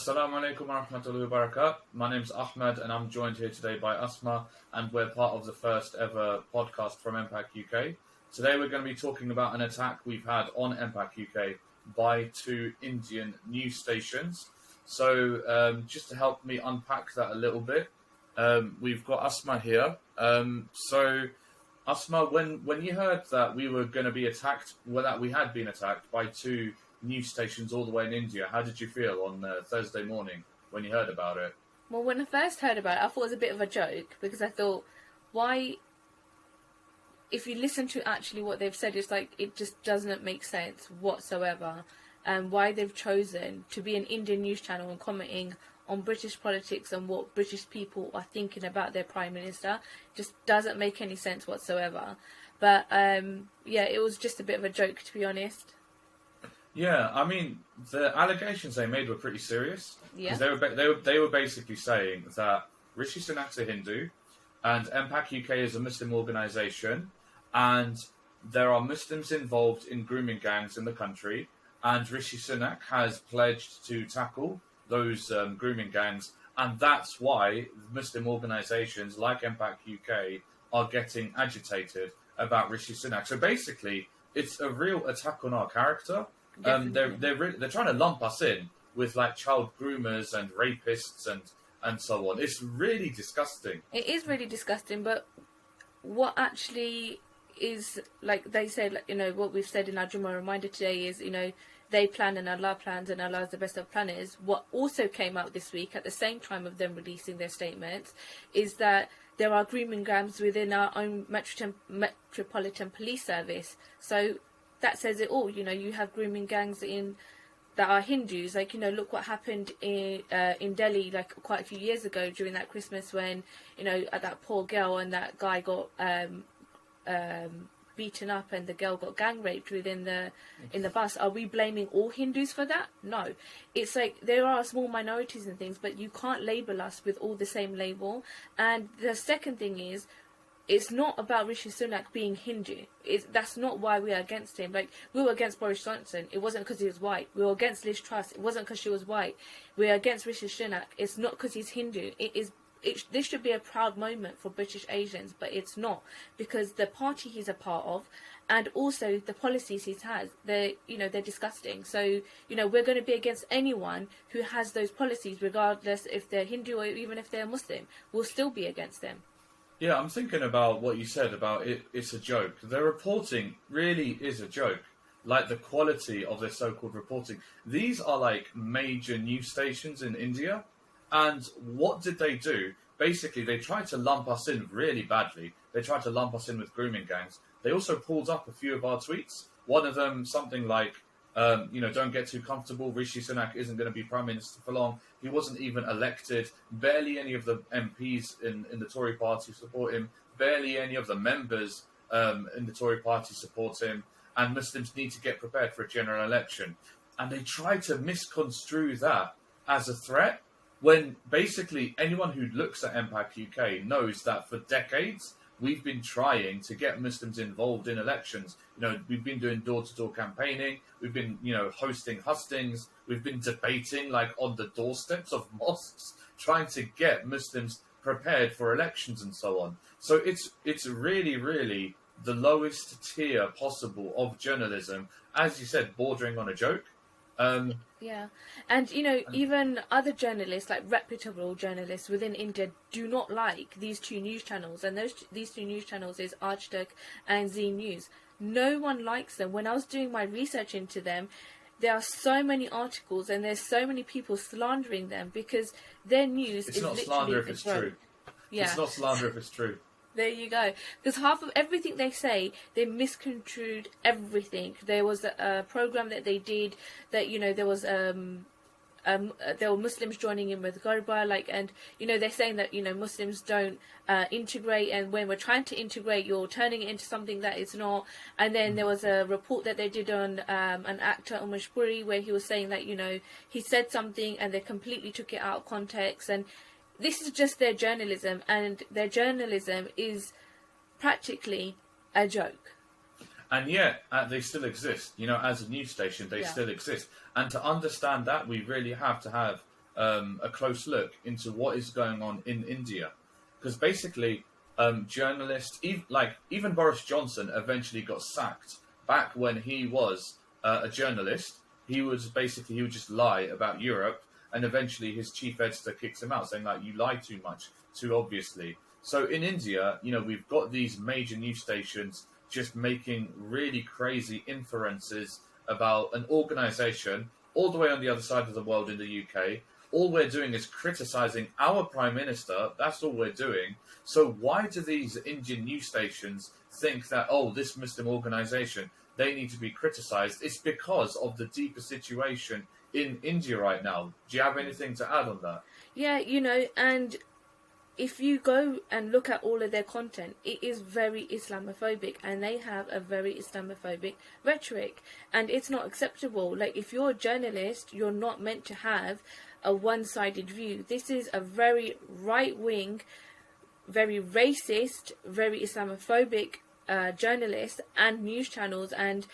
Assalamu alaikum wa rahmatullahi wa barakatuh. My name's Ahmed and I'm joined here today by Asma, and we're part of the first ever podcast from MPACUK. Today we're going to be talking about an attack we've had on MPACUK by two Indian news stations. So just to help me unpack that a little bit, we've got Asma here. So Asma, when you heard that we were going to be attacked, well, that we had been attacked by two news stations all the way in India, how did you feel on Thursday morning when you heard about it? Well, when I first heard about it, I thought it was a bit of a joke, because I thought, why, if you listen to actually what they've said, it's like, it just doesn't make sense whatsoever. And why they've chosen to be an Indian news channel and commenting on British politics and what British people are thinking about their Prime Minister just doesn't make any sense whatsoever. But yeah, it was just a bit of a joke, to be honest. Yeah, I mean, the allegations they made were pretty serious. Yeah. Because they were basically saying that Rishi Sunak's a Hindu, and MPACUK is a Muslim organisation, and there are Muslims involved in grooming gangs in the country, and Rishi Sunak has pledged to tackle those grooming gangs, and that's why Muslim organisations like MPACUK are getting agitated about Rishi Sunak. So basically, it's a real attack on our character. They're trying to lump us in with like child groomers and rapists and so on. It's really disgusting. It is really disgusting, but what actually is, like they say, like, you know, what we've said in our Jummah reminder today is, you know, they plan and Allah plans and Allah is the best of planners. What also came out this week at the same time of them releasing their statements is that there are grooming gangs within our own Metropolitan Police Service. So that says it all. You know, you have grooming gangs that are Hindus. Like, you know, look what happened in Delhi like quite a few years ago during that Christmas when, you know, that poor girl and that guy got beaten up and the girl got gang raped in the bus. Are we blaming all Hindus for that? No. It's like there are small minorities and things, but you can't label us with all the same label. And the second thing is, it's not about Rishi Sunak being Hindu. That's not why we are against him. Like, we were against Boris Johnson. It wasn't because he was white. We were against Liz Truss. It wasn't because she was white. We are against Rishi Sunak. It's not because he's Hindu. This should be a proud moment for British Asians, but it's not, because the party he's a part of, and also the policies he has, they're disgusting. So, you know, we're going to be against anyone who has those policies, regardless if they're Hindu or even if they're Muslim. We'll still be against them. Yeah, I'm thinking about what you said about it's a joke. Their reporting really is a joke. Like, the quality of their so-called reporting. These are like major news stations in India. And what did they do? Basically, they tried to lump us in really badly. They tried to lump us in with grooming gangs. They also pulled up a few of our tweets. One of them, something like, don't get too comfortable. Rishi Sunak isn't going to be Prime Minister for long. He wasn't even elected. Barely any of the MPs in the Tory party support him. Barely any of the members in the Tory party support him. And Muslims need to get prepared for a general election. And they tried to misconstrue that as a threat, when basically anyone who looks at MPACUK knows that for decades we've been trying to get Muslims involved in elections. You know, we've been doing door-to-door campaigning, we've been, you know, hosting hustings, we've been debating like on the doorsteps of mosques, trying to get Muslims prepared for elections and so on. So it's really, really the lowest tier possible of journalism, as you said, bordering on a joke. Yeah, and you know, even other journalists, like reputable journalists within India, do not like these two news channels, and these two news channels is Aaj and Zee News. No one likes them. When I was doing my research into them, there are so many articles and there's so many people slandering them because their news is literally... It's not slander if it's true. Yeah. It's not slander if it's true. There you go. Because half of everything they say, they misconstrued everything. There was a program that they did that, you know, there were Muslims joining in with Garba, and you know, they're saying that, you know, Muslims don't integrate, and when we're trying to integrate, you're turning it into something that it's not. And then there was a report that they did on an actor, Umesh Puri, where he was saying that, you know, he said something and they completely took it out of context. And this is just their journalism, and their journalism is practically a joke. And yet, they still exist. You know, as a news station, they still exist. And to understand that, we really have to have a close look into what is going on in India, because basically, journalists, even Boris Johnson, eventually got sacked back when he was a journalist. He would just lie about Europe, and eventually his chief editor kicks him out, saying like, you lie too much, too obviously. So in India, we've got these major news stations just making really crazy inferences about an organisation all the way on the other side of the world in the UK. All we're doing is criticising our Prime Minister. That's all we're doing. So why do these Indian news stations think that, oh, this Muslim organisation, they need to be criticised? It's because of the deeper situation in India right now. Do you have anything to add on that? Yeah, and if you go and look at all of their content, it is very Islamophobic, and they have a very Islamophobic rhetoric, and it's not acceptable. Like, if you're a journalist, you're not meant to have a one-sided view. This is a very right-wing, very racist, very Islamophobic journalist and news channels, and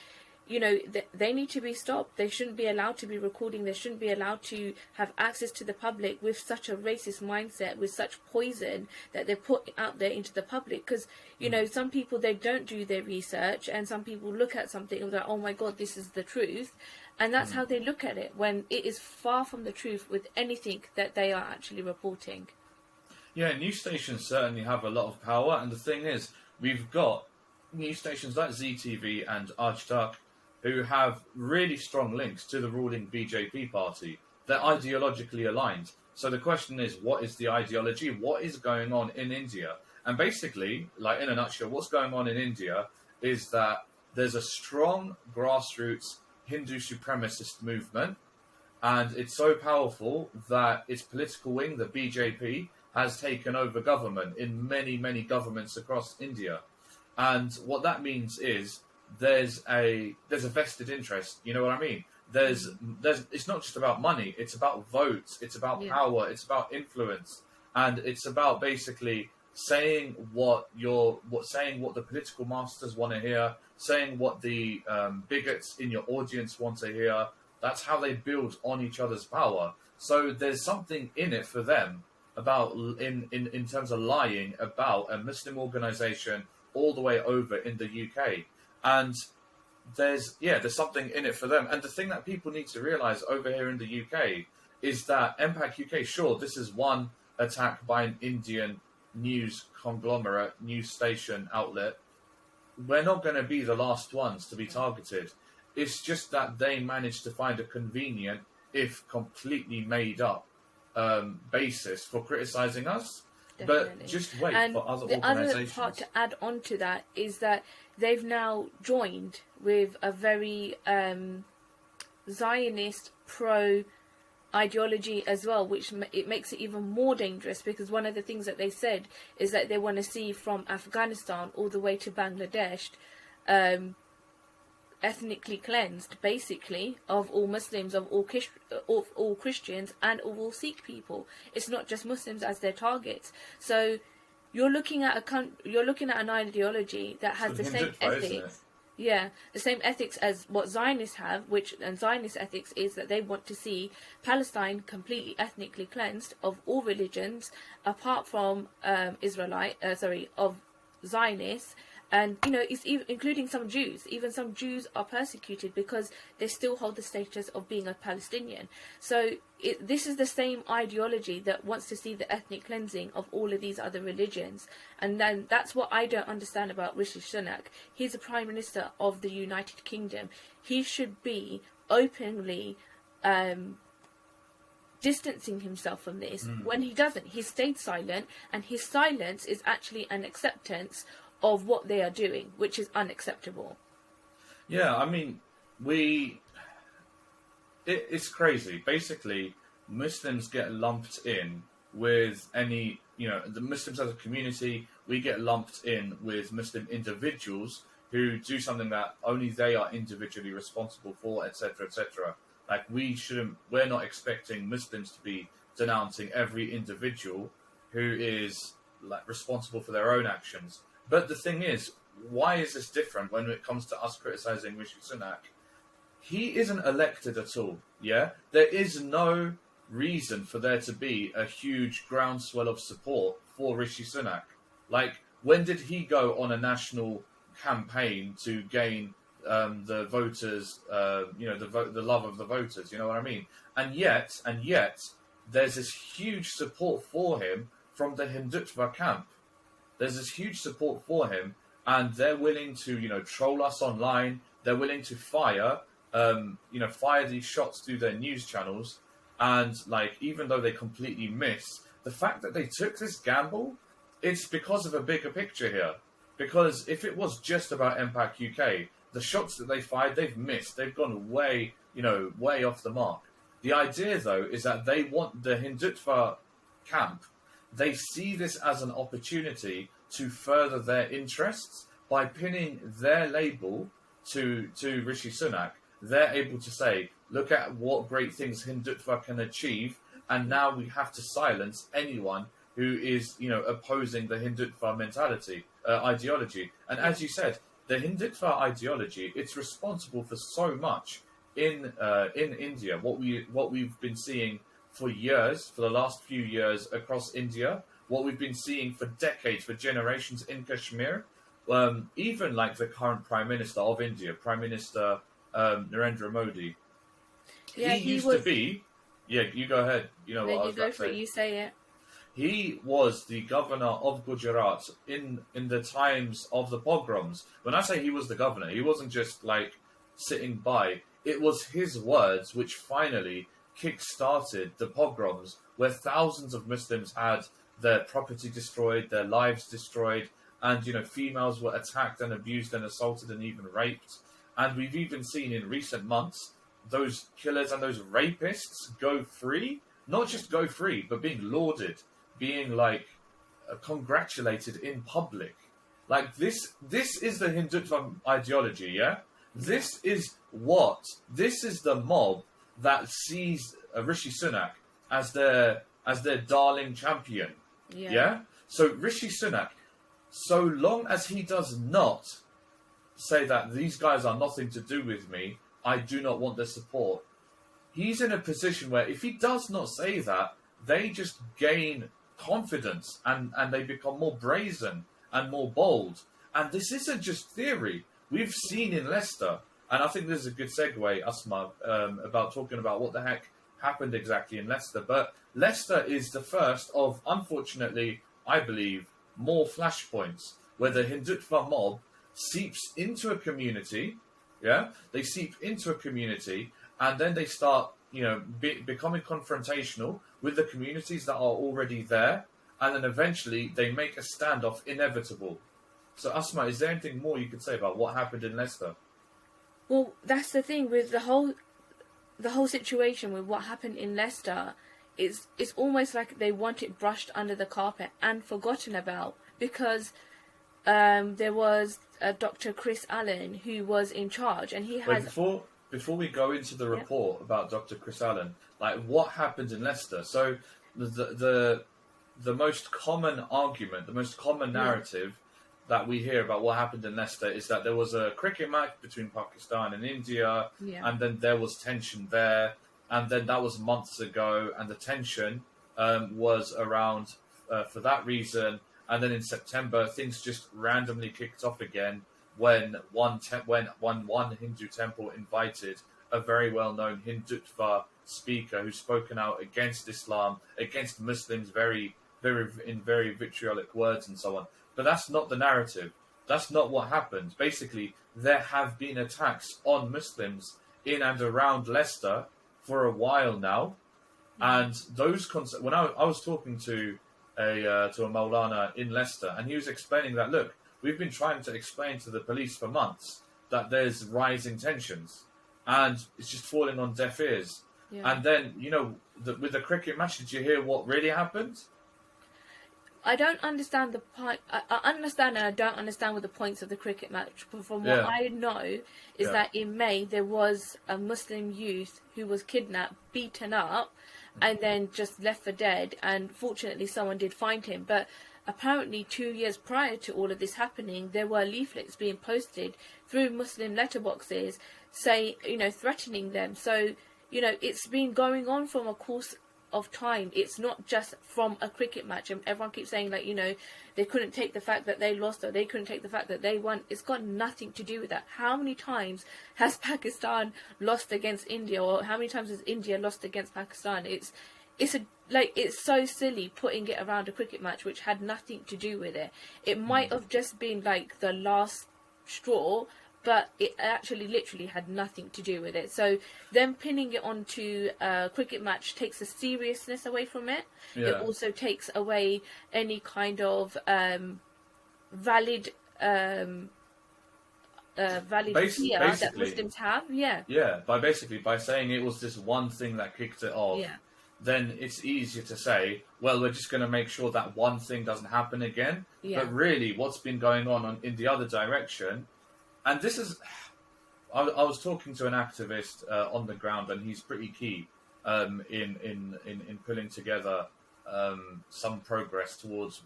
they need to be stopped. They shouldn't be allowed to be recording. They shouldn't be allowed to have access to the public with such a racist mindset, with such poison that they're put out there into the public. Because, some people, they don't do their research, and some people look at something and go, oh my God, this is the truth. And that's how they look at it, when it is far from the truth with anything that they are actually reporting. Yeah, news stations certainly have a lot of power. And the thing is, we've got news stations like ZTV and Ajtak, who have really strong links to the ruling BJP party. They're ideologically aligned. So the question is, what is the ideology? What is going on in India? And basically, like in a nutshell, what's going on in India is that there's a strong grassroots Hindu supremacist movement, and it's so powerful that its political wing, the BJP, has taken over government in many, many governments across India. And what that means is there's a vested interest. You know what I mean? There's it's not just about money. It's about votes. It's about power. It's about influence, and it's about basically saying what the political masters want to hear, saying what the bigots in your audience want to hear. That's how they build on each other's power. So there's something in it for them about in terms of lying about a Muslim organisation all the way over in the UK. And there's something in it for them. And the thing that people need to realise over here in the UK is that MPACUK, sure, this is one attack by an Indian news conglomerate, news station outlet. We're not going to be the last ones to be targeted. It's just that they managed to find a convenient, if completely made up, basis for criticising us. Definitely. But just wait and for other the organisations. other part to add on to that is that they've now joined with a very Zionist pro ideology as well, which it makes it even more dangerous, because one of the things that they said is that they want to see from Afghanistan all the way to Bangladesh ethnically cleansed, basically, of all Muslims, of all Christians, and of all Sikh people. It's not just Muslims as their targets. So you're looking at an ideology that has the same ethics. Yeah, the same ethics as what Zionists have, and Zionist ethics is that they want to see Palestine completely ethnically cleansed of all religions, apart from of Zionists. And, it's including some Jews. Even some Jews are persecuted because they still hold the status of being a Palestinian. So this is the same ideology that wants to see the ethnic cleansing of all of these other religions. And then that's what I don't understand about Rishi Sunak. He's the Prime Minister of the United Kingdom. He should be openly distancing himself from this. When he doesn't. He stayed silent, and his silence is actually an acceptance of what they are doing, which is unacceptable. Yeah, I mean, it's crazy. Basically, Muslims get lumped in with the Muslims as a community, we get lumped in with Muslim individuals who do something that only they are individually responsible for, etc., etc. Like, we're not expecting Muslims to be denouncing every individual who is responsible for their own actions. But the thing is, why is this different when it comes to us criticising Rishi Sunak? He isn't elected at all, yeah? There is no reason for there to be a huge groundswell of support for Rishi Sunak. Like, when did he go on a national campaign to gain the voters, the love of the voters? You know what I mean? And yet, there's this huge support for him from the Hindutva camp. There's this huge support for him, and they're willing to, troll us online. They're willing to fire these shots through their news channels. And, like, even though they completely miss, the fact that they took this gamble, it's because of a bigger picture here. Because if it was just about MPAC UK, the shots that they fired, they've missed. They've gone way off the mark. The idea, though, is that they want the Hindutva camp, they see this as an opportunity to further their interests by pinning their label to Rishi Sunak. They're able to say, look at what great things Hindutva can achieve, and now we have to silence anyone who is, opposing the Hindutva ideology. And as you said, the Hindutva ideology, it's responsible for so much in India. What we've been seeing for years, for the last few years across India, what we've been seeing for decades, for generations in Kashmir, even like the current Prime Minister of India, Prime Minister Narendra Modi. Yeah, he used to be. Yeah, you go ahead. You know what I was about to say. You say it. He was the governor of Gujarat in the times of the pogroms. When I say he was the governor, he wasn't just like sitting by. It was his words which finally kick-started the pogroms, where thousands of Muslims had their property destroyed, their lives destroyed, and females were attacked and abused and assaulted and even raped. And we've even seen in recent months those killers and those rapists go free. Not just go free, but being lauded, being congratulated in public. Like this is the Hindutva ideology, yeah? This is the mob that sees Rishi Sunak as their darling champion. Yeah? So Rishi Sunak, so long as he does not say that these guys are nothing to do with me, I do not want their support, he's in a position where if he does not say that, they just gain confidence and they become more brazen and more bold. And this isn't just theory. We've seen in Leicester, and I think this is a good segue, Asma, about talking about what the heck happened exactly in Leicester. But Leicester is the first of, unfortunately, I believe, more flashpoints where the Hindutva mob seeps into a community. Yeah, they seep into a community, and then they start, becoming confrontational with the communities that are already there, and then eventually they make a standoff inevitable. So, Asma, is there anything more you could say about what happened in Leicester? Well, that's the thing with the whole situation with what happened in Leicester. It's almost like they want it brushed under the carpet and forgotten about, because there was Dr. Chris Allen who was in charge, and he has. Wait, before we go into the report about Dr. Chris Allen, like what happened in Leicester? So the most common argument, the most common narrative that we hear about what happened in Leicester is that there was a cricket match between Pakistan and India, and then there was tension there, and then that was months ago, and the tension was around for that reason. And then in September, things just randomly kicked off again when one Hindu temple invited a very well-known Hindutva speaker who's spoken out against Islam, against Muslims, very vitriolic words and so on. But that's not the narrative. That's not what happened. Basically, there have been attacks on Muslims in and around Leicester for a while now, and those when I was talking to a Maulana in Leicester, and he was explaining that, look, we've been trying to explain to the police for months that there's rising tensions, and it's just falling on deaf ears. Yeah. And then, with the cricket match, did you hear what really happened? I don't understand the point. I understand, and I don't understand what the points of the cricket match. But from what I know, is that in May there was a Muslim youth who was kidnapped, beaten up, and then just left for dead. And fortunately, someone did find him. But apparently, 2 years prior to all of this happening, there were leaflets being posted through Muslim letterboxes, threatening them. So, it's been going on from a course of time. It's not just from a cricket match, and everyone keeps saying, like, they couldn't take the fact that they lost, or they couldn't take the fact that they won. It's got nothing to do with that. How many times has Pakistan lost against India, or how many times has India lost against Pakistan? It's so silly putting it around a cricket match which had nothing to do with it. It might have just been like the last straw, but it actually literally had nothing to do with it. So them pinning it onto a cricket match takes the seriousness away from it. Yeah. It also takes away any kind of valid fear that Muslims have. Yeah, by saying it was this one thing that kicked it off, then it's easier to say, well, we're just going to make sure that one thing doesn't happen again. Yeah. But really, what's been going on in the other direction, and this is, I was talking to an activist on the ground, and he's pretty key in pulling together some progress towards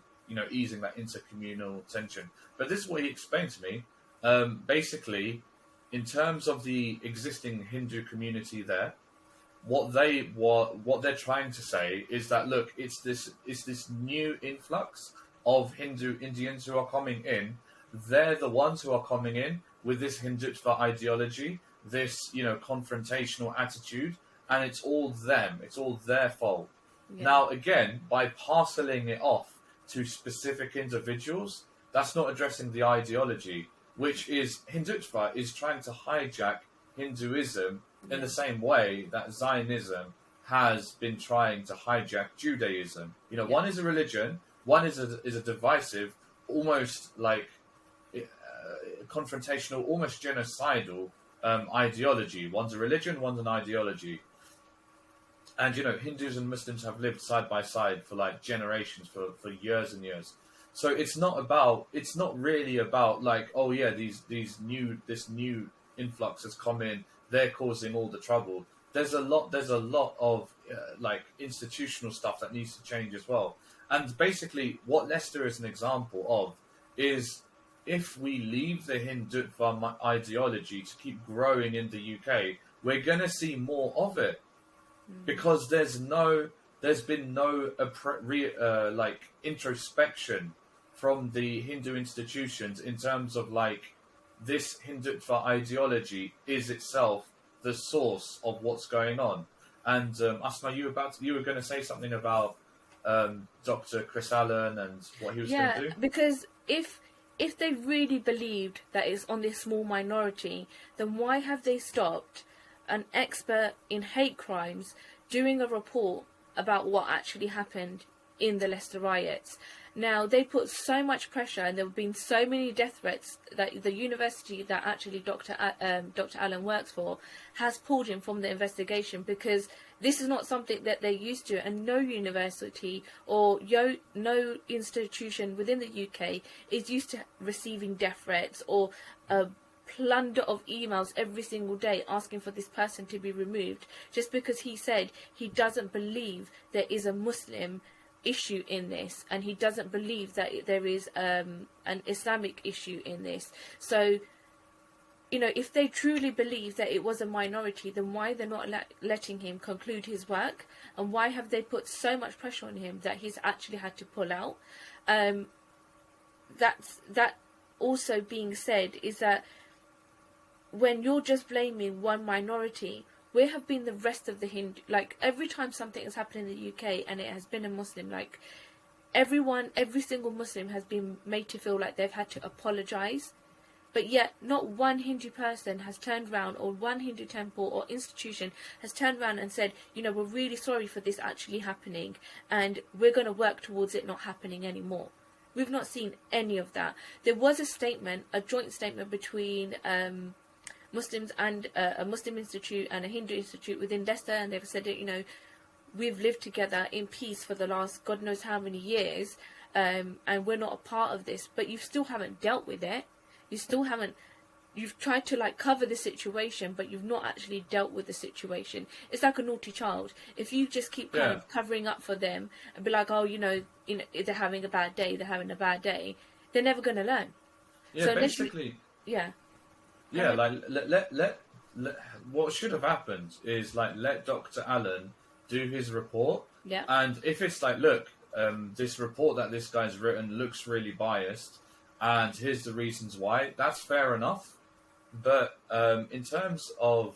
easing that intercommunal tension. But this is what he explained to me. Basically, in terms of the existing Hindu community there, what they're trying to say is that, look, it's this new influx of Hindu Indians who are coming in. They're the ones who are coming in with this Hindutva ideology, this confrontational attitude, and it's all them. It's all their fault. Yeah. Now, again, by parceling it off to specific individuals, that's not addressing the ideology, which is Hindutva is trying to hijack Hinduism in the same way that Zionism has been trying to hijack Judaism. One is a religion, one is a divisive, almost like confrontational, almost genocidal ideology. One's a religion, one's an ideology. And Hindus and Muslims have lived side by side for like generations, for years and years. So it's not really about like, oh yeah, this new influx has come in, they're causing all the trouble. There's a lot of like institutional stuff that needs to change as well. And basically, what Leicester is an example of is, if we leave the Hindutva ideology to keep growing in the UK, we're going to see more of it, because there's been no like introspection from the Hindu institutions in terms of like, this Hindutva ideology is itself the source of what's going on. And Asma, you were going to say something about Dr. Chris Allen and what he was going to do? Because if they really believed that it's on this small minority, then why have they stopped an expert in hate crimes doing a report about what actually happened in the Leicester riots? Now, they put so much pressure, and there have been so many death threats that the university that actually Dr. Allen works for has pulled him from the investigation, because this is not something that they're used to, and no university or no institution within the UK is used to receiving death threats or a plunder of emails every single day asking for this person to be removed, just because he said he doesn't believe there is a Muslim issue in this, and he doesn't believe that there is an Islamic issue in this. So, if they truly believe that it was a minority, then why they're not letting him conclude his work, and why have they put so much pressure on him that he's actually had to pull out? That also being said is that when you're just blaming one minority, where have been the rest of the Hindu? Like, every time something has happened in the UK and it has been a Muslim, like, every single Muslim has been made to feel like they've had to apologise. But yet, not one Hindu person has turned around, or one Hindu temple or institution has turned around and said, we're really sorry for this actually happening, and we're going to work towards it not happening anymore. We've not seen any of that. There was a joint statement between Muslims and a Muslim institute and a Hindu institute within Leicester, and they've said that, we've lived together in peace for the last God knows how many years, and we're not a part of this. But you still haven't dealt with it. You've tried to like cover the situation, but you've not actually dealt with the situation. It's like a naughty child. If you just keep kind of covering up for them and be like, oh, they're having a bad day, they're never going to learn. Yeah, so basically. Yeah, like let what should have happened is like let Dr. Allen do his report, Yeah. And if it's like, look, this report that this guy's written looks really biased, and here's the reasons why, that's fair enough. But in terms of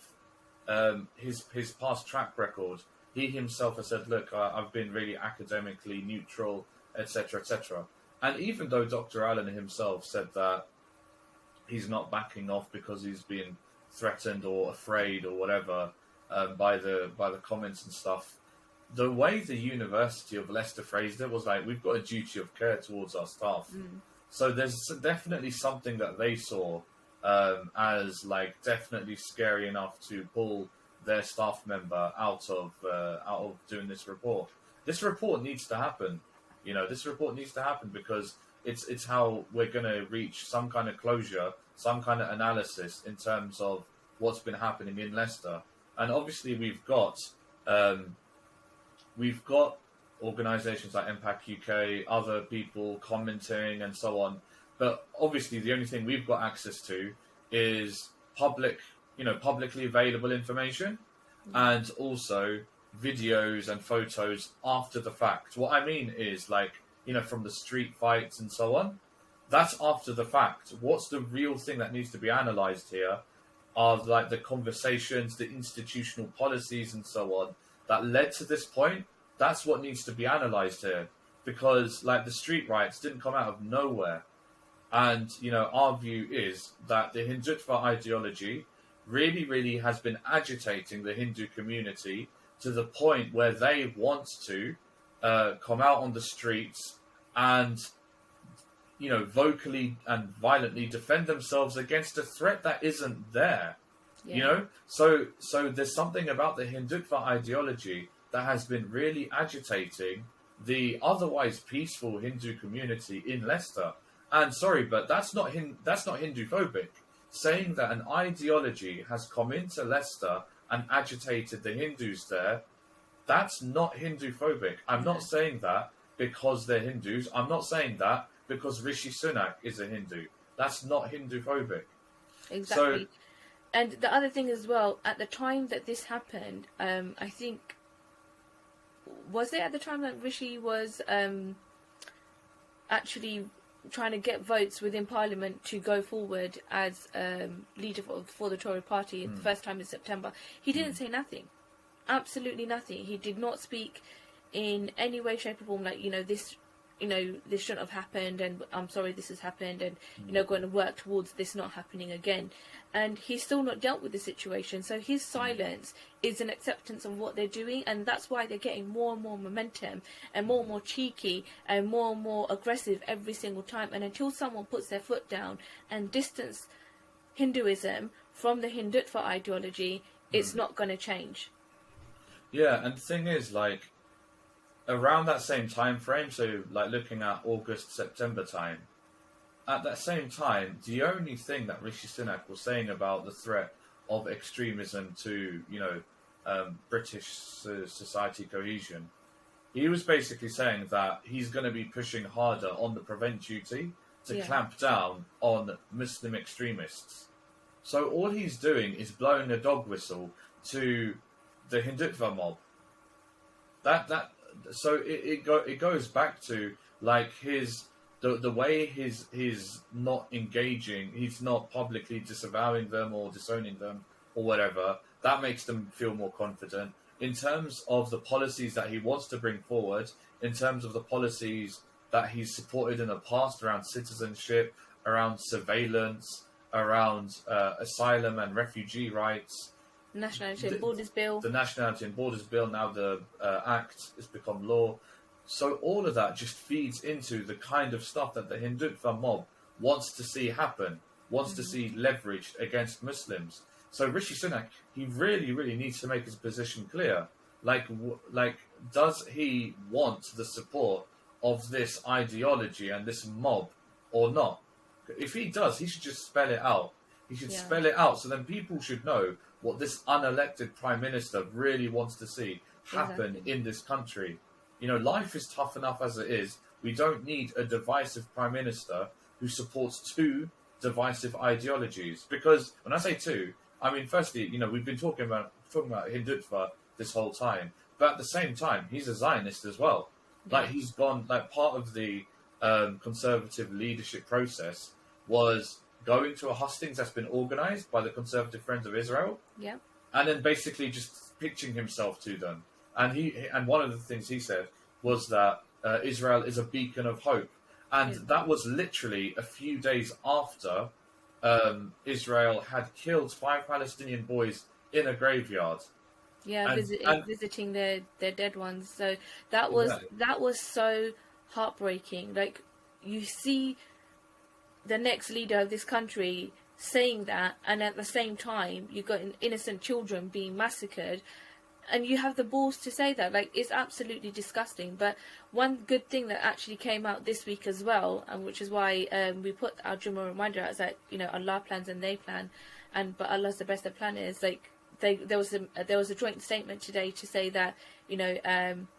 his past track record, he himself has said, look, I've been really academically neutral, etc., etc. And even though Dr. Allen himself said that he's not backing off because he's being threatened or afraid or whatever by the comments and stuff, the way the University of Leicester phrased it was like, we've got a duty of care towards our staff. So there's definitely something that they saw as like definitely scary enough to pull their staff member out of doing this report. This report needs to happen. This report needs to happen because it's how we're going to reach some kind of closure, some kind of analysis in terms of what's been happening in Leicester. And obviously we've got organisations like MPACUK, other people commenting and so on. But obviously the only thing we've got access to is publicly available information, and also videos and photos after the fact. What I mean is from the street fights and so on, that's after the fact. What's the real thing that needs to be analysed here are like the conversations, the institutional policies and so on that led to this point. That's what needs to be analysed here, because like the street riots didn't come out of nowhere. And, our view is that the Hindutva ideology really, really has been agitating the Hindu community to the point where they want to come out on the streets and, vocally and violently defend themselves against a threat that isn't there. Yeah. So there's something about the Hindutva ideology that has been really agitating the otherwise peaceful Hindu community in Leicester. And sorry, but that's not Hindu phobic. Saying that an ideology has come into Leicester and agitated the Hindus there, that's not Hindu phobic. I'm not saying that because they're Hindus. I'm not saying that because Rishi Sunak is a Hindu. That's not Hindu phobic. Exactly. So, and the other thing as well, at the time that this happened, I think, was it at the time that Rishi was actually trying to get votes within Parliament to go forward as leader for the Tory party the first time in September? He didn't say nothing. Absolutely nothing. He did not speak in any way, shape or form like, this shouldn't have happened, and I'm sorry this has happened, and, going to work towards this not happening again. And he's still not dealt with the situation. So his silence is an acceptance of what they're doing, and that's why they're getting more and more momentum and more cheeky and more aggressive every single time. And until someone puts their foot down and distance Hinduism from the Hindutva ideology, it's not going to change. Yeah, and the thing is, around that same time frame, so looking at August, September time, at that same time, the only thing that Rishi Sunak was saying about the threat of extremism to, British society cohesion, he was basically saying that he's going to be pushing harder on the prevent duty to clamp down on Muslim extremists. So all he's doing is blowing a dog whistle to the Hindutva mob. So it goes back to the way he's not engaging, he's not publicly disavowing them or disowning them or whatever. That makes them feel more confident in terms of the policies that he wants to bring forward, in terms of the policies that he's supported in the past around citizenship, around surveillance, around asylum and refugee rights. Nationality and Borders Bill. The Nationality and Borders Bill, now the Act has become law. So all of that just feeds into the kind of stuff that the Hindutva mob wants to see happen, wants to see leveraged against Muslims. So Rishi Sunak, he really, really needs to make his position clear. Does he want the support of this ideology and this mob or not? If he does, he should just spell it out. He should spell it out, so then people should know what this unelected Prime Minister really wants to see happen in this country. Life is tough enough as it is. We don't need a divisive Prime Minister who supports two divisive ideologies. Because when I say two, I mean, firstly, we've been talking about Hindutva this whole time. but at the same time, he's a Zionist as well. Like he's gone. Like part of the conservative leadership process was going to a hustings that's been organised by the Conservative Friends of Israel, Yeah. and then basically just pitching himself to them. And one of the things he said was that Israel is a beacon of hope, and that was literally a few days after Israel had killed 5 Palestinian boys in a graveyard. Yeah, visiting their dead ones. So that was so heartbreaking. Like, you see the next leader of this country saying that, and at the same time you've got innocent children being massacred, and you have the balls to say that. Like, it's absolutely disgusting. But one good thing that actually came out this week as well, and which is why we put our Jummah reminder out, is that, you know, Allah plans and they plan, but Allah's the best of planners. Like, there was a joint statement today to say that, you know,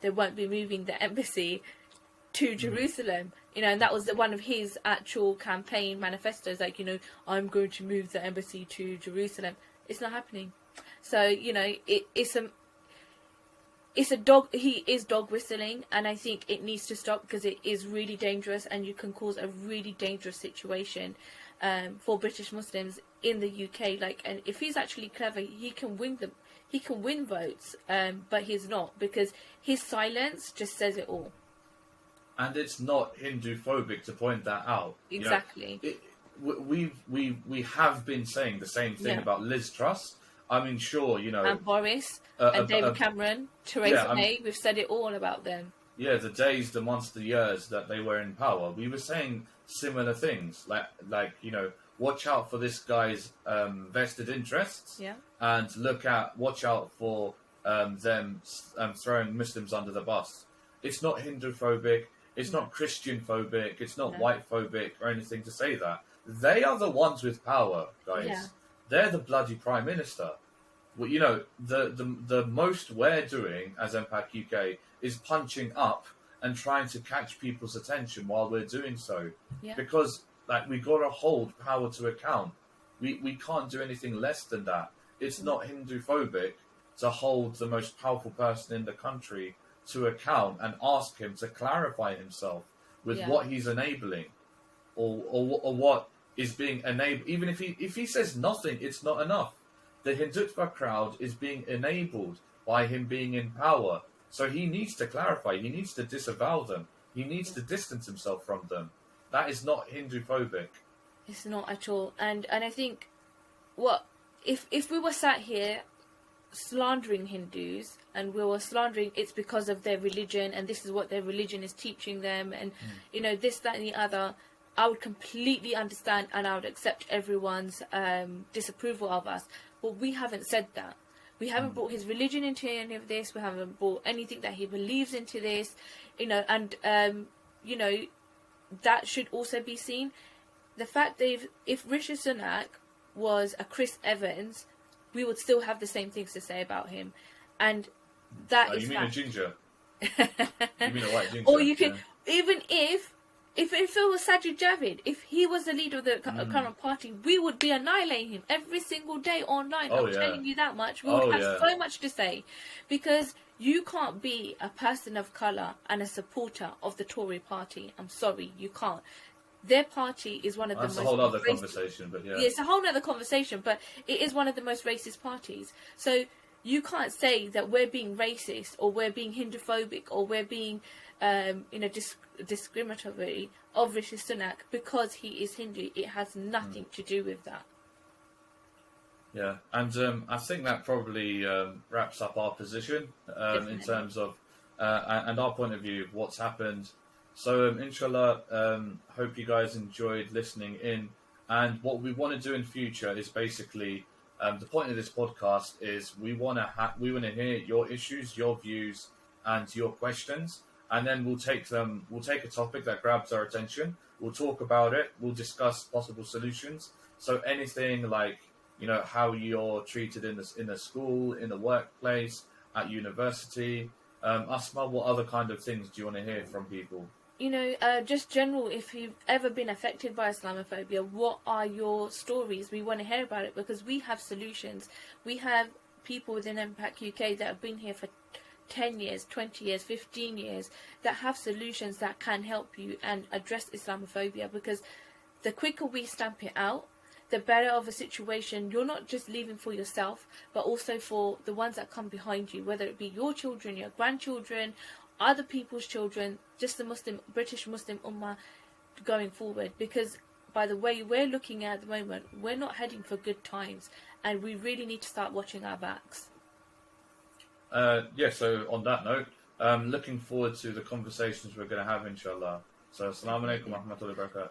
they won't be moving the embassy to Jerusalem, you know, and that was one of his actual campaign manifestos. Like, you know, I'm going to move the embassy to Jerusalem. It's not happening. So, you know, it's a dog. He is dog whistling, and I think it needs to stop, because it is really dangerous, and you can cause a really dangerous situation for British Muslims in the UK. Like, and if he's actually clever, he can win votes, but he's not, because his silence just says it all. And it's not Hindu phobic to point that out. Exactly. You know, we have been saying the same thing about Liz Truss. I mean, sure, you know, and Boris and David Cameron, Theresa May. We've said it all about them. Yeah, the days, the months, the years that they were in power, we were saying similar things, like you know, watch out for this guy's vested interests, and watch out for them throwing Muslims under the bus. It's not Hindu phobic. It's not Christian phobic. It's not white phobic or anything to say that. They are the ones with power, guys. Yeah. They're the bloody Prime Minister. Well, you know, the most we're doing as MPAC UK is punching up and trying to catch people's attention while we're doing so. Yeah. Because, like, we got to hold power to account. We can't do anything less than that. It's not Hindu phobic to hold the most powerful person in the country to account and ask him to clarify himself with what he's enabling, or what is being enabled. Even if he says nothing, it's not enough. The Hindutva crowd is being enabled by him being in power, so he needs to clarify. He needs to disavow them. He needs to distance himself from them. That is not Hindu phobic. It's not at all. And I think, if we were sat here slandering Hindus, and we were slandering it's because of their religion, and this is what their religion is teaching them, and you know, this, that, and the other, I would completely understand, and I would accept everyone's disapproval of us. But we haven't said that. We haven't brought his religion into any of this. We haven't brought anything that he believes into this, you know. And you know, that should also be seen. The fact that if Rishi Sunak was a Chris Evans, we would still have the same things to say about him, and that is. You mean a ginger? You mean a white ginger? Or you can, even if it was Sajid Javid, if he was the leader of the current party, we would be annihilating him every single day online. I'm telling you that much. We would have so much to say, because you can't be a person of colour and a supporter of the Tory party. I'm sorry, you can't. Their party is one of the most... That's a whole other conversation, but yeah. It's a whole other conversation, but it is one of the most racist parties. So you can't say that we're being racist, or we're being Hinduphobic, or we're being, discriminatory of Rishi Sunak because he is Hindu. It has nothing to do with that. Yeah, and I think that probably wraps up our position in terms of, and our point of view of what's happened. So, inshallah, hope you guys enjoyed listening in. And what we want to do in future is basically, the point of this podcast is we want to hear your issues, your views, and your questions. And then we'll take a topic that grabs our attention. We'll talk about it. We'll discuss possible solutions. So anything like, you know, how you're treated in a school, in the workplace, at university. Asma, what other kind of things do you want to hear from people? You know, just general, if you've ever been affected by Islamophobia, what are your stories? We want to hear about it, because we have solutions. We have people within MPAC UK that have been here for 10 years, 20 years, 15 years that have solutions that can help you and address Islamophobia, because the quicker we stamp it out, the better of a situation you're not just leaving for yourself, but also for the ones that come behind you, whether it be your children, your grandchildren, other people's children, just the British Muslim Ummah going forward. Because by the way we're looking at the moment, we're not heading for good times, and we really need to start watching our backs. So on that note, looking forward to the conversations we're going to have, inshallah. So, assalamu alaikum wa rahmatullahi wa barakatuh.